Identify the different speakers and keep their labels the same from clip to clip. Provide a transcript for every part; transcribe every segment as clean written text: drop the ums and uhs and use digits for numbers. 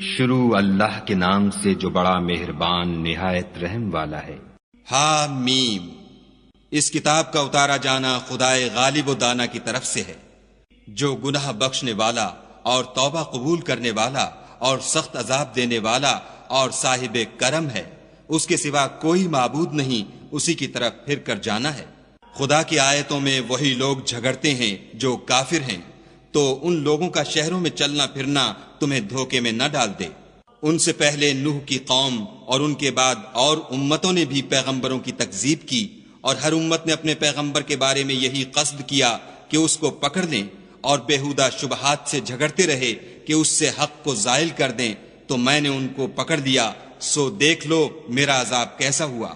Speaker 1: شروع اللہ کے نام سے جو بڑا مہربان نہایت رحم والا ہے۔
Speaker 2: حامیم، اس کتاب کا اتارا جانا خدائے غالب و دانا کی طرف سے ہے، جو گناہ بخشنے والا اور توبہ قبول کرنے والا اور سخت عذاب دینے والا اور صاحب کرم ہے۔ اس کے سوا کوئی معبود نہیں، اسی کی طرف پھر کر جانا ہے۔ خدا کی آیتوں میں وہی لوگ جھگڑتے ہیں جو کافر ہیں، تو ان لوگوں کا شہروں میں چلنا پھرنا تمہیں دھوکے میں نہ ڈال دے۔ ان سے پہلے نوح کی قوم اور ان کے بعد اور امتوں نے بھی پیغمبروں کی تکذیب کی، اور ہر امت نے اپنے پیغمبر کے بارے میں یہی قصد کیا کہ اس کو پکڑ لیں، اور بےہودہ شبہات سے جھگڑتے رہے کہ اس سے حق کو زائل کر دیں، تو میں نے ان کو پکڑ لیا، سو دیکھ لو میرا عذاب کیسا ہوا۔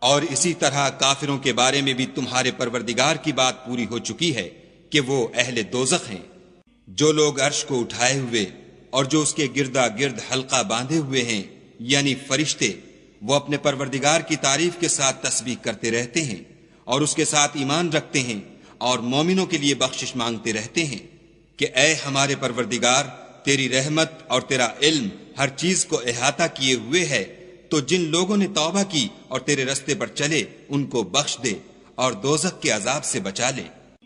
Speaker 2: اور اسی طرح کافروں کے بارے میں بھی تمہارے پروردگار کی بات پوری ہو چکی ہے کہ وہ اہل دوزخ ہیں۔ جو لوگ عرش کو اٹھائے ہوئے اور جو اس کے گردا گرد حلقہ باندھے ہوئے ہیں، یعنی فرشتے، وہ اپنے پروردگار کی تعریف کے ساتھ تسبیح کرتے رہتے ہیں اور اس کے ساتھ ایمان رکھتے ہیں اور مومنوں کے لیے بخشش مانگتے رہتے ہیں کہ اے ہمارے پروردگار، تیری رحمت اور تیرا علم ہر چیز کو احاطہ کیے ہوئے ہے، تو جن لوگوں نے توبہ کی اور تیرے رستے پر چلے ان کو بخش دے اور دوزخ کے عذاب سے بچا لے۔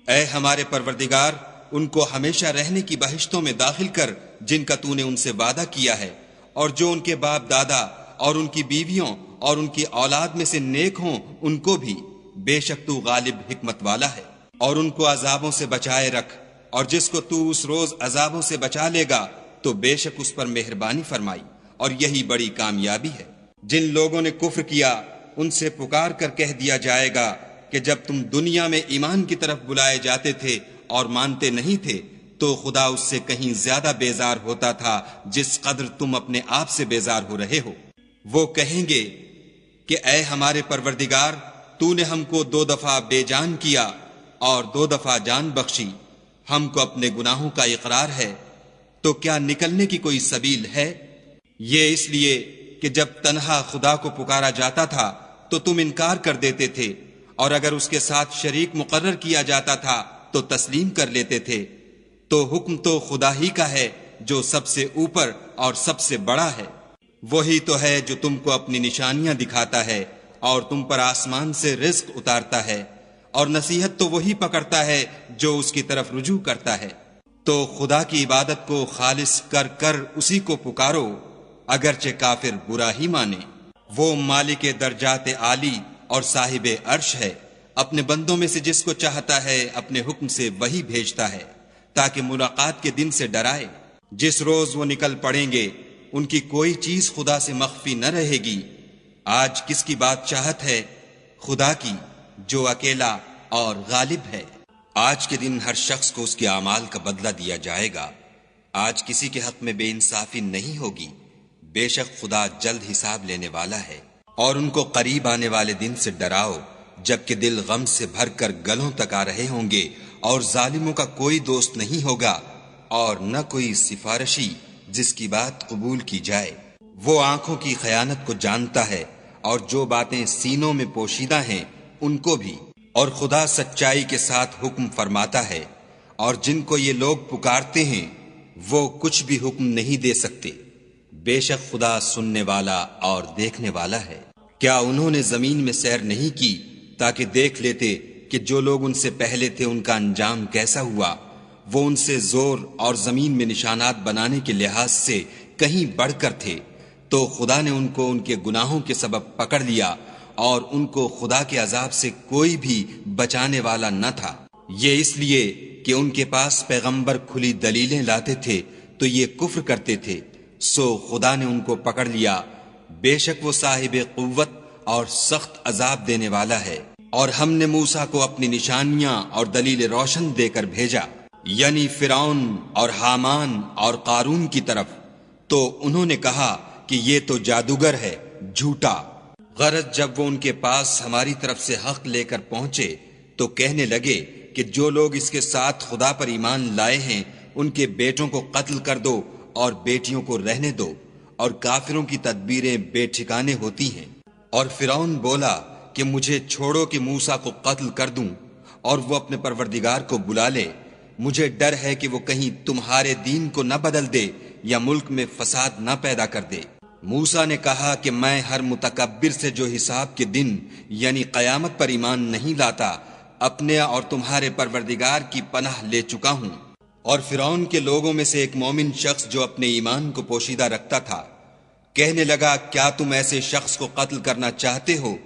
Speaker 2: اے ہمارے پروردگار، ان کو ہمیشہ رہنے کی بہشتوں میں داخل کر جن کا تو نے ان سے وعدہ کیا ہے، اور جو ان کے باپ دادا اور ان کی بیویوں اور ان کی اولاد میں سے نیک ہوں ان کو بھی، بے شک تو غالب حکمت والا ہے۔ اور ان کو عذابوں سے بچائے رکھ، اور جس کو تو اس روز عذابوں سے بچا لے گا تو بے شک اس پر مہربانی فرمائی، اور یہی بڑی کامیابی ہے۔ جن لوگوں نے کفر کیا ان سے پکار کر کہہ دیا جائے گا کہ جب تم دنیا میں ایمان کی طرف بلائے جاتے تھے اور مانتے نہیں تھے تو خدا اس سے کہیں زیادہ بیزار ہوتا تھا جس قدر تم اپنے آپ سے بیزار ہو رہے ہو۔ وہ کہیں گے کہ اے ہمارے پروردگار، تو نے ہم کو 2 دفعہ بے جان کیا اور 2 دفعہ جان بخشی، ہم کو اپنے گناہوں کا اقرار ہے، تو کیا نکلنے کی کوئی سبیل ہے؟ یہ اس لیے کہ جب تنہا خدا کو پکارا جاتا تھا تو تم انکار کر دیتے تھے، اور اگر اس کے ساتھ شریک مقرر کیا جاتا تھا تو تسلیم کر لیتے تھے۔ تو حکم تو خدا ہی کا ہے جو سب سے اوپر اور سب سے بڑا ہے۔ وہی تو ہے جو تم کو اپنی نشانیاں دکھاتا ہے اور تم پر آسمان سے رزق اتارتا ہے، اور نصیحت تو وہی پکڑتا ہے جو اس کی طرف رجوع کرتا ہے۔ تو خدا کی عبادت کو خالص کر کر اسی کو پکارو، اگرچہ کافر برا ہی مانے۔ وہ مالک درجات عالی اور صاحب عرش ہے، اپنے بندوں میں سے جس کو چاہتا ہے اپنے حکم سے وہی بھیجتا ہے تاکہ ملاقات کے دن سے ڈرائے۔ جس روز وہ نکل پڑیں گے ان کی کوئی چیز خدا سے مخفی نہ رہے گی۔ آج کس کی بادشاہت ہے؟ خدا کی، جو اکیلا اور غالب ہے۔ آج کے دن ہر شخص کو اس کے اعمال کا بدلہ دیا جائے گا۔ آج کسی کے حق میں بے انصافی نہیں ہوگی، بے شک خدا جلد حساب لینے والا ہے۔ اور ان کو قریب آنے والے دن سے ڈراؤ جبکہ دل غم سے بھر کر گلوں تک آ رہے ہوں گے، اور ظالموں کا کوئی دوست نہیں ہوگا اور نہ کوئی سفارشی جس کی بات قبول کی جائے۔ وہ آنکھوں کی خیانت کو جانتا ہے اور جو باتیں سینوں میں پوشیدہ ہیں ان کو بھی، اور خدا سچائی کے ساتھ حکم فرماتا ہے، اور جن کو یہ لوگ پکارتے ہیں وہ کچھ بھی حکم نہیں دے سکتے۔ بے شک خدا سننے والا اور دیکھنے والا ہے۔ کیا انہوں نے زمین میں سیر نہیں کی تاکہ دیکھ لیتے کہ جو لوگ ان سے پہلے تھے ان کا انجام کیسا ہوا؟ وہ ان سے زور اور زمین میں نشانات بنانے کے لحاظ سے کہیں بڑھ کر تھے، تو خدا نے ان کو ان کے گناہوں کے سبب پکڑ لیا، اور ان کو خدا کے عذاب سے کوئی بھی بچانے والا نہ تھا۔ یہ اس لیے کہ ان کے پاس پیغمبر کھلی دلیلیں لاتے تھے تو یہ کفر کرتے تھے، سو خدا نے ان کو پکڑ لیا۔ بے شک وہ صاحب قوت اور سخت عذاب دینے والا ہے۔ اور ہم نے موسیٰ کو اپنی نشانیاں اور دلیل روشن دے کر بھیجا، یعنی فرعون اور حامان اور قارون کی طرف، تو انہوں نے کہا کہ یہ تو جادوگر ہے، جھوٹا۔ غرض جب وہ ان کے پاس ہماری طرف سے حق لے کر پہنچے تو کہنے لگے کہ جو لوگ اس کے ساتھ خدا پر ایمان لائے ہیں ان کے بیٹوں کو قتل کر دو اور بیٹیوں کو رہنے دو، اور کافروں کی تدبیریں بے ٹھکانے ہوتی ہیں۔ اور فرعون بولا کہ مجھے چھوڑو کہ موسیٰ کو قتل کر دوں اور وہ اپنے پروردگار کو بلا لے، مجھے ڈر ہے کہ وہ کہیں تمہارے دین کو نہ بدل دے یا ملک میں فساد نہ پیدا کر دے۔ موسیٰ نے کہا کہ میں ہر متکبر سے جو حساب کے دن یعنی قیامت پر ایمان نہیں لاتا اپنے اور تمہارے پروردگار کی پناہ لے چکا ہوں۔ اور فرعون کے لوگوں میں سے ایک مومن شخص جو اپنے ایمان کو پوشیدہ رکھتا تھا کہنے لگا، کیا تم ایسے شخص کو قتل کرنا چاہتے ہو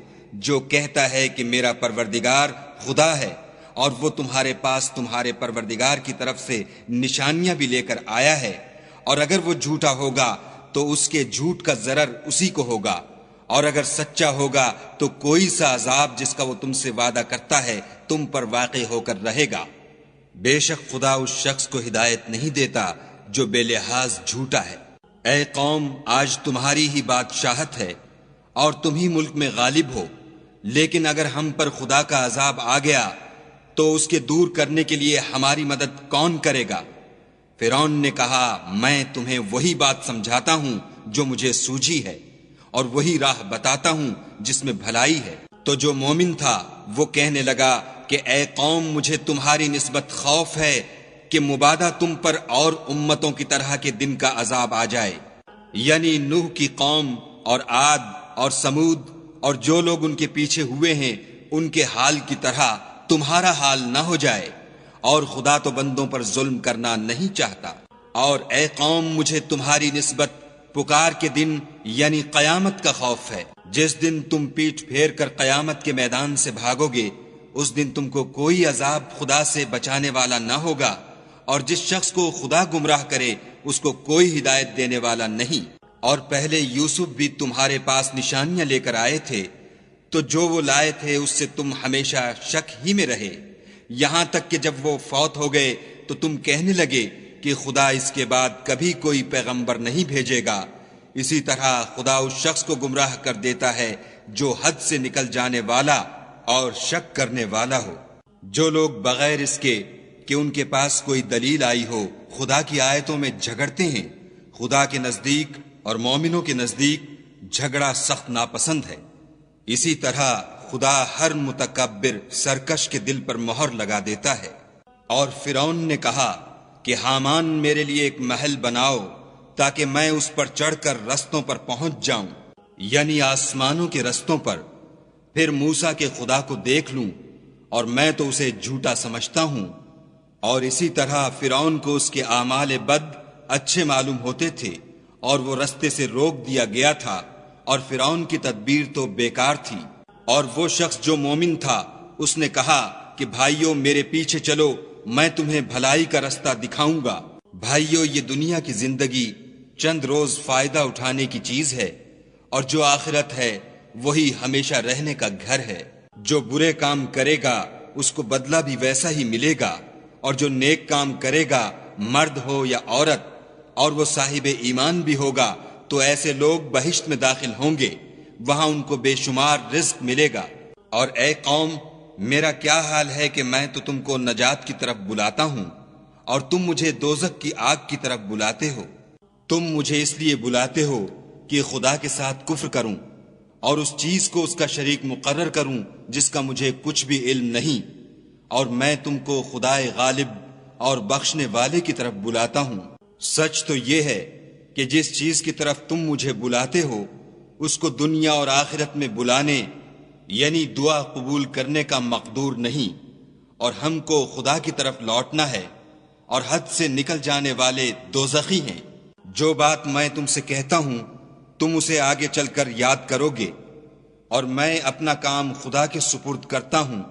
Speaker 2: جو کہتا ہے کہ میرا پروردگار خدا ہے، اور وہ تمہارے پاس تمہارے پروردگار کی طرف سے نشانیاں بھی لے کر آیا ہے، اور اگر وہ جھوٹا ہوگا تو اس کے جھوٹ کا ضرر اسی کو ہوگا، اور اگر سچا ہوگا تو کوئی سا عذاب جس کا وہ تم سے وعدہ کرتا ہے تم پر واقع ہو کر رہے گا۔ بے شک خدا اس شخص کو ہدایت نہیں دیتا جو بے لحاظ جھوٹا ہے۔ اے قوم، آج تمہاری ہی بادشاہت ہے اور تم ہی ملک میں غالب ہو، لیکن اگر ہم پر خدا کا عذاب آ گیا تو اس کے دور کرنے کے لیے ہماری مدد کون کرے گا؟ فرعون نے کہا، میں تمہیں وہی بات سمجھاتا ہوں جو مجھے سوجھی ہے، اور وہی راہ بتاتا ہوں جس میں بھلائی ہے۔ تو جو مومن تھا وہ کہنے لگا کہ اے قوم، مجھے تمہاری نسبت خوف ہے کہ مبادا تم پر اور امتوں کی طرح کے دن کا عذاب آ جائے، یعنی نوح کی قوم اور عاد اور سمود اور جو لوگ ان کے پیچھے ہوئے ہیں ان کے حال کی طرح تمہارا حال نہ ہو جائے، اور خدا تو بندوں پر ظلم کرنا نہیں چاہتا۔ اور اے قوم، مجھے تمہاری نسبت پکار کے دن یعنی قیامت کا خوف ہے۔ جس دن تم پیٹھ پھیر کر قیامت کے میدان سے بھاگو گے اس دن تم کو کوئی عذاب خدا سے بچانے والا نہ ہوگا، اور جس شخص کو خدا گمراہ کرے اس کو کوئی ہدایت دینے والا نہیں۔ اور پہلے یوسف بھی تمہارے پاس نشانیاں لے کر آئے تھے، تو جو وہ لائے تھے اس سے تم ہمیشہ شک ہی میں رہے، یہاں تک کہ جب وہ فوت ہو گئے تو تم کہنے لگے کہ خدا اس کے بعد کبھی کوئی پیغمبر نہیں بھیجے گا۔ اسی طرح خدا اس شخص کو گمراہ کر دیتا ہے جو حد سے نکل جانے والا اور شک کرنے والا ہو۔ جو لوگ بغیر اس کے کہ ان کے پاس کوئی دلیل آئی ہو خدا کی آیتوں میں جھگڑتے ہیں، خدا کے نزدیک اور مومنوں کے نزدیک جھگڑا سخت ناپسند ہے۔ اسی طرح خدا ہر متکبر سرکش کے دل پر مہر لگا دیتا ہے۔ اور فرعون نے کہا کہ حامان میرے لیے ایک محل بناؤ تاکہ میں اس پر چڑھ کر رستوں پر پہنچ جاؤں، یعنی آسمانوں کے رستوں پر، پھر موسیٰ کے خدا کو دیکھ لوں، اور میں تو اسے جھوٹا سمجھتا ہوں۔ اور اسی طرح فرعون کو اس کے اعمال بد اچھے معلوم ہوتے تھے اور وہ رستے سے روک دیا گیا تھا، اور فرعون کی تدبیر تو بیکار تھی۔ اور وہ شخص جو مومن تھا اس نے کہا کہ بھائیو میرے پیچھے چلو، میں تمہیں بھلائی کا رستہ دکھاؤں گا۔ بھائیو، یہ دنیا کی زندگی چند روز فائدہ اٹھانے کی چیز ہے، اور جو آخرت ہے وہی ہمیشہ رہنے کا گھر ہے۔ جو برے کام کرے گا اس کو بدلہ بھی ویسا ہی ملے گا، اور جو نیک کام کرے گا مرد ہو یا عورت اور وہ صاحب ایمان بھی ہوگا تو ایسے لوگ بہشت میں داخل ہوں گے، وہاں ان کو بے شمار رزق ملے گا۔ اور اے قوم، میرا کیا حال ہے کہ میں تو تم کو نجات کی طرف بلاتا ہوں اور تم مجھے دوزخ کی آگ کی طرف بلاتے ہو۔ تم مجھے اس لیے بلاتے ہو کہ خدا کے ساتھ کفر کروں اور اس چیز کو اس کا شریک مقرر کروں جس کا مجھے کچھ بھی علم نہیں، اور میں تم کو خدائے غالب اور بخشنے والے کی طرف بلاتا ہوں۔ سچ تو یہ ہے کہ جس چیز کی طرف تم مجھے بلاتے ہو اس کو دنیا اور آخرت میں بلانے یعنی دعا قبول کرنے کا مقدور نہیں، اور ہم کو خدا کی طرف لوٹنا ہے، اور حد سے نکل جانے والے دوزخی ہیں۔ جو بات میں تم سے کہتا ہوں تم اسے آگے چل کر یاد کرو گے، اور میں اپنا کام خدا کے سپرد کرتا ہوں،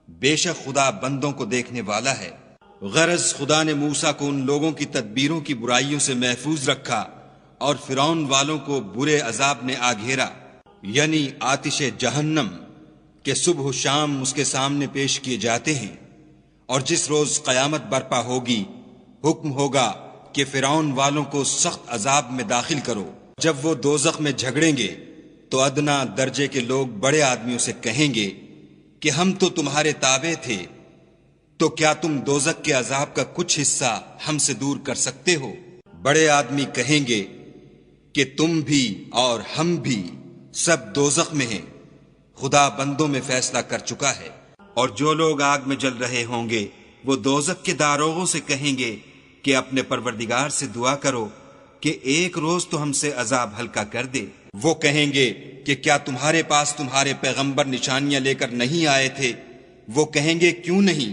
Speaker 2: بے شک خدا بندوں کو دیکھنے والا ہے۔ غرض خدا نے موسیٰ کو ان لوگوں کی تدبیروں کی برائیوں سے محفوظ رکھا، اور فرعون والوں کو برے عذاب نے آ گھیرا، یعنی آتش جہنم کہ صبح و شام اس کے سامنے پیش کیے جاتے ہیں۔ اور جس روز قیامت برپا ہوگی حکم ہوگا کہ فرعون والوں کو سخت عذاب میں داخل کرو۔ جب وہ دوزخ میں جھگڑیں گے تو ادنا درجے کے لوگ بڑے آدمیوں سے کہیں گے کہ ہم تو تمہارے تابع تھے، تو کیا تم دوزخ کے عذاب کا کچھ حصہ ہم سے دور کر سکتے ہو؟ بڑے آدمی کہیں گے کہ تم بھی اور ہم بھی سب دوزخ میں ہیں، خدا بندوں میں فیصلہ کر چکا ہے۔ اور جو لوگ آگ میں جل رہے ہوں گے وہ دوزخ کے داروغوں سے کہیں گے کہ اپنے پروردگار سے دعا کرو
Speaker 3: کہ ایک روز تو ہم سے عذاب ہلکا کر دے۔
Speaker 2: وہ کہیں گے کہ کیا تمہارے پاس تمہارے پیغمبر نشانیاں لے کر نہیں آئے تھے؟ وہ کہیں گے کیوں نہیں؟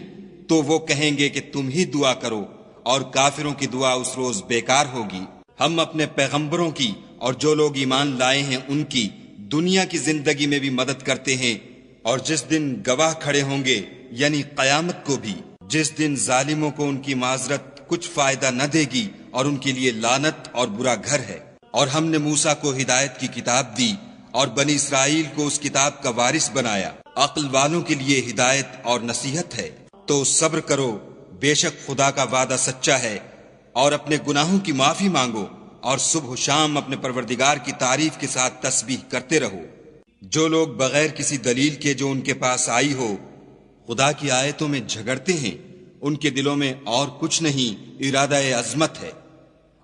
Speaker 2: تو وہ کہیں گے کہ تم ہی دعا کرو، اور کافروں کی دعا اس روز بیکار ہوگی۔ ہم اپنے پیغمبروں کی اور جو لوگ ایمان لائے ہیں ان کی دنیا کی زندگی میں بھی مدد کرتے ہیں، اور جس دن گواہ کھڑے ہوں گے یعنی قیامت کو بھی، جس دن ظالموں کو ان کی معذرت کچھ فائدہ نہ دے گی اور ان کے لیے لعنت اور برا گھر ہے۔ اور ہم نے موسیٰ کو ہدایت کی کتاب دی اور بنی اسرائیل کو اس کتاب کا وارث بنایا۔ عقل والوں کے لیے ہدایت اور نصیحت ہے۔ تو صبر کرو، بے شک خدا کا وعدہ سچا ہے، اور اپنے گناہوں کی معافی مانگو، اور صبح و شام اپنے پروردگار کی تعریف کے ساتھ تسبیح کرتے رہو۔ جو لوگ بغیر کسی دلیل کے جو ان کے پاس آئی ہو خدا کی آیتوں میں جھگڑتے ہیں، ان کے دلوں میں اور کچھ نہیں، ارادہ عظمت ہے،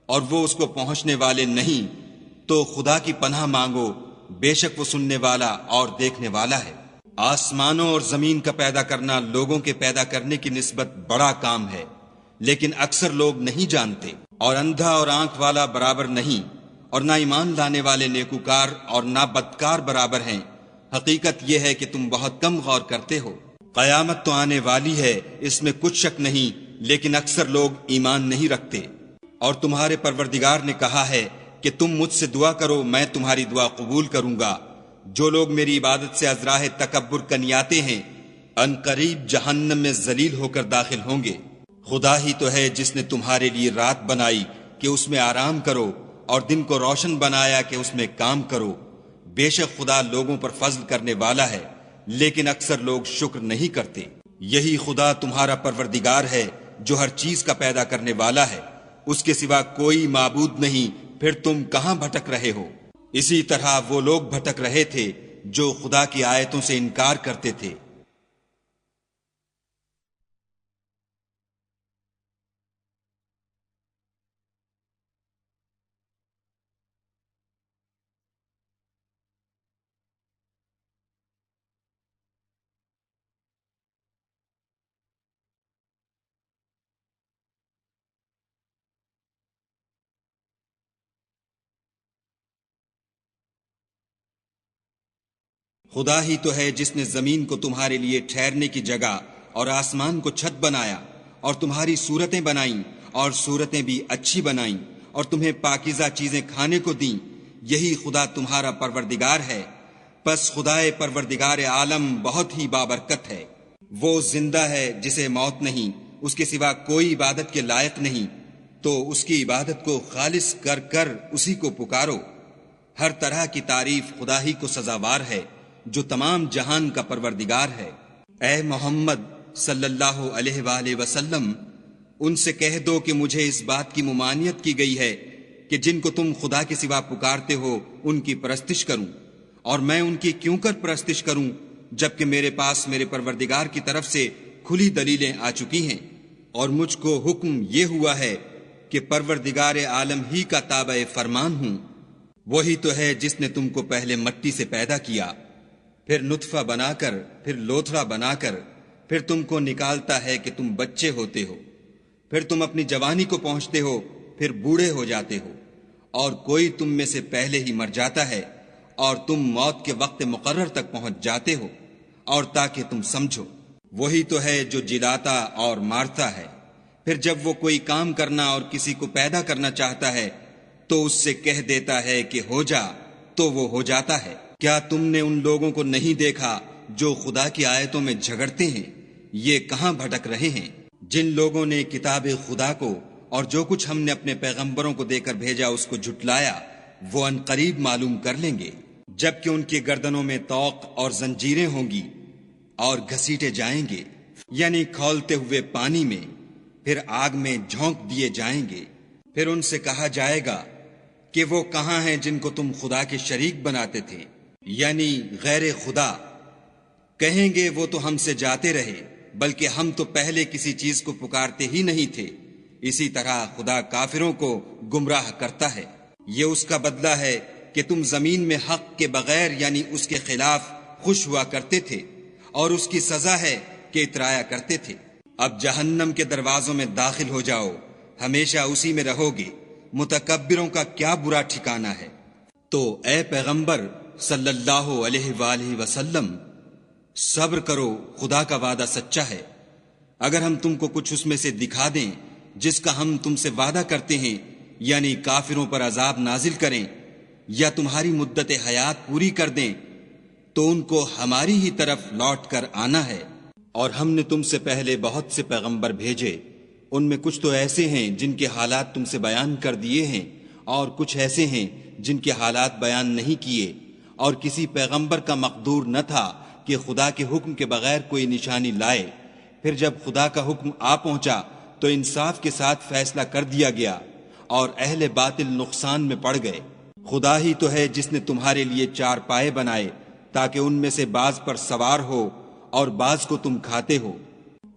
Speaker 2: اور وہ اس کو پہنچنے والے نہیں۔ تو خدا کی پناہ مانگو، بے شک وہ سننے والا اور دیکھنے والا ہے۔ آسمانوں اور زمین کا پیدا کرنا لوگوں کے پیدا کرنے کی نسبت بڑا کام ہے، لیکن اکثر لوگ نہیں جانتے۔ اور اندھا اور آنکھ والا برابر نہیں، اور نہ ایمان لانے والے نیکوکار اور نہ بدکار برابر ہیں۔ حقیقت یہ ہے کہ تم بہت کم غور کرتے ہو۔ قیامت تو آنے والی ہے، اس میں کچھ شک نہیں، لیکن اکثر لوگ ایمان نہیں رکھتے۔ اور تمہارے پروردگار نے کہا ہے کہ تم مجھ سے دعا کرو، میں تمہاری دعا قبول کروں گا۔ جو لوگ میری عبادت سے ازراہ تکبر کنیاتے ہیں، ان قریب جہنم میں ذلیل ہو کر داخل ہوں گے۔ خدا ہی تو ہے جس نے تمہارے لیے رات بنائی کہ اس میں آرام کرو، اور دن کو روشن بنایا کہ اس میں کام کرو۔ بے شک خدا لوگوں پر فضل کرنے والا ہے، لیکن اکثر لوگ شکر نہیں کرتے۔ یہی خدا تمہارا پروردگار ہے جو ہر چیز کا پیدا کرنے والا ہے، اس کے سوا کوئی معبود نہیں، پھر تم کہاں بھٹک رہے ہو؟ اسی طرح وہ لوگ بھٹک رہے تھے جو خدا کی آیتوں سے انکار کرتے تھے۔ خدا ہی تو ہے جس نے زمین کو تمہارے لیے ٹھہرنے کی جگہ اور آسمان کو چھت بنایا، اور تمہاری صورتیں بنائیں، اور صورتیں بھی اچھی بنائیں، اور تمہیں پاکیزہ چیزیں کھانے کو دیں۔ یہی خدا تمہارا پروردگار ہے۔ پس خدائے پروردگار عالم بہت ہی بابرکت ہے۔ وہ زندہ ہے جسے موت نہیں، اس کے سوا کوئی عبادت کے لائق نہیں، تو اس کی عبادت کو خالص کر کر اسی کو پکارو۔ ہر طرح کی تعریف خدا ہی کو سزاوار ہے جو تمام جہان کا پروردگار ہے۔ اے محمد صلی اللہ علیہ وآلہ وسلم، ان سے کہہ دو کہ مجھے اس بات کی ممانعت کی گئی ہے کہ جن کو تم خدا کے سوا پکارتے ہو ان کی پرستش کروں، اور میں ان کی کیوں کر پرستش کروں جبکہ میرے پاس میرے پروردگار کی طرف سے کھلی دلیلیں آ چکی ہیں، اور مجھ کو حکم یہ ہوا ہے کہ پروردگار عالم ہی کا تابع فرمان ہوں۔ وہی تو ہے جس نے تم کو پہلے مٹی سے پیدا کیا، پھر نطفہ بنا کر، پھر لوتھڑا بنا کر، پھر تم کو نکالتا ہے کہ تم بچے ہوتے ہو، پھر تم اپنی جوانی کو پہنچتے ہو، پھر بوڑھے ہو جاتے ہو، اور کوئی تم میں سے پہلے ہی مر جاتا ہے، اور تم موت کے وقت مقرر تک پہنچ جاتے ہو، اور تاکہ تم سمجھو۔ وہی تو ہے جو جلاتا اور مارتا ہے، پھر جب وہ کوئی کام کرنا اور کسی کو پیدا کرنا چاہتا ہے تو اس سے کہہ دیتا ہے کہ ہو جا، تو وہ ہو جاتا ہے۔ کیا تم نے ان لوگوں کو نہیں دیکھا جو خدا کی آیتوں میں جھگڑتے ہیں؟ یہ کہاں بھٹک رہے ہیں؟ جن لوگوں نے کتاب خدا کو اور جو کچھ ہم نے اپنے پیغمبروں کو دے کر بھیجا اس کو جھٹلایا، وہ ان قریب معلوم کر لیں گے، جبکہ ان کی گردنوں میں طوق اور زنجیریں ہوں گی اور گھسیٹے جائیں گے، یعنی کھولتے ہوئے پانی میں، پھر آگ میں جھونک دیے جائیں گے۔ پھر ان سے کہا جائے گا کہ وہ کہاں ہیں جن کو تم خدا کے شریک بناتے تھے، یعنی غیر خدا؟ کہیں گے وہ تو ہم سے جاتے رہے، بلکہ ہم تو پہلے کسی چیز کو پکارتے ہی نہیں تھے۔ اسی طرح خدا کافروں کو گمراہ کرتا ہے۔ یہ اس کا بدلہ ہے کہ تم زمین میں حق کے بغیر یعنی اس کے خلاف خوش ہوا کرتے تھے، اور اس کی سزا ہے کہ اترایا کرتے تھے۔ اب جہنم کے دروازوں میں داخل ہو جاؤ، ہمیشہ اسی میں رہو گے،
Speaker 3: متکبروں کا کیا برا ٹھکانہ ہے۔
Speaker 2: تو اے پیغمبر صلی اللہ علیہ وآلہ وسلم، صبر کرو، خدا کا وعدہ سچا ہے۔ اگر ہم تم کو کچھ اس میں سے دکھا دیں جس کا ہم تم سے وعدہ کرتے ہیں، یعنی کافروں پر عذاب نازل کریں یا تمہاری مدت حیات پوری کر دیں، تو ان کو ہماری ہی طرف لوٹ کر آنا ہے۔ اور ہم نے تم سے پہلے بہت سے پیغمبر بھیجے، ان میں کچھ تو ایسے ہیں جن کے حالات تم سے بیان کر دیے ہیں، اور کچھ ایسے ہیں جن کے حالات بیان نہیں کیے، اور کسی پیغمبر کا مقدور نہ تھا کہ خدا کے حکم کے بغیر کوئی نشانی لائے۔ پھر جب خدا کا حکم آ پہنچا تو انصاف کے ساتھ فیصلہ کر دیا گیا، اور اہل باطل نقصان میں پڑ گئے۔ خدا ہی تو ہے جس نے تمہارے لیے 4 پائے بنائے تاکہ ان میں سے بعض پر سوار ہو اور بعض کو تم کھاتے ہو،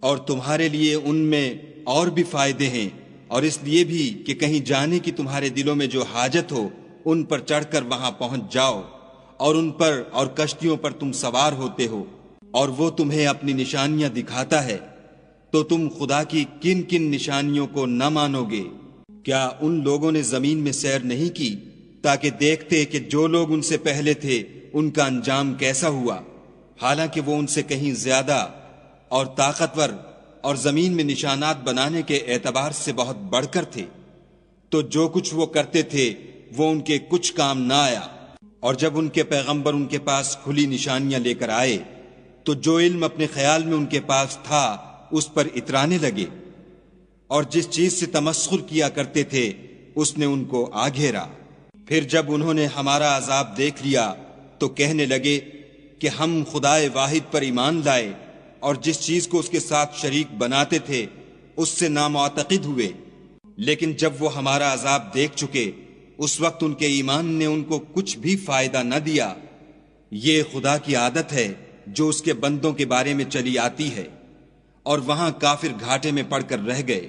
Speaker 2: اور تمہارے لیے ان میں اور بھی فائدے ہیں، اور اس لیے بھی کہ کہیں جانے کی تمہارے دلوں میں جو حاجت ہو ان پر چڑھ کر وہاں پہنچ جاؤ، اور ان پر اور کشتیوں پر تم سوار ہوتے ہو، اور وہ تمہیں اپنی نشانیاں دکھاتا ہے، تو تم خدا کی کن کن نشانیوں کو نہ مانو گے؟ کیا ان لوگوں نے زمین میں سیر نہیں کی تاکہ دیکھتے کہ جو لوگ ان سے پہلے تھے ان کا انجام کیسا ہوا، حالانکہ وہ ان سے کہیں زیادہ اور طاقتور اور زمین میں نشانات بنانے کے اعتبار سے بہت بڑھ کر تھے؟ تو جو کچھ وہ کرتے تھے وہ ان کے کچھ کام نہ آیا، اور جب ان کے پیغمبر ان کے پاس کھلی نشانیاں لے کر آئے تو جو علم اپنے خیال میں ان کے پاس تھا اس پر اترانے لگے، اور جس چیز سے تمسخر کیا کرتے تھے اس نے ان کو آ گھیرا۔ پھر جب انہوں نے ہمارا عذاب دیکھ لیا تو کہنے لگے کہ ہم خدائے واحد پر ایمان لائے، اور جس چیز کو اس کے ساتھ شریک بناتے تھے اس سے نامعتقد ہوئے۔ لیکن جب وہ ہمارا عذاب دیکھ چکے اس وقت ان کے ایمان نے ان کو کچھ بھی فائدہ نہ دیا۔ یہ خدا کی عادت ہے جو اس کے بندوں کے بارے میں چلی آتی ہے، اور وہاں کافر گھاٹے میں پڑ کر رہ گئے۔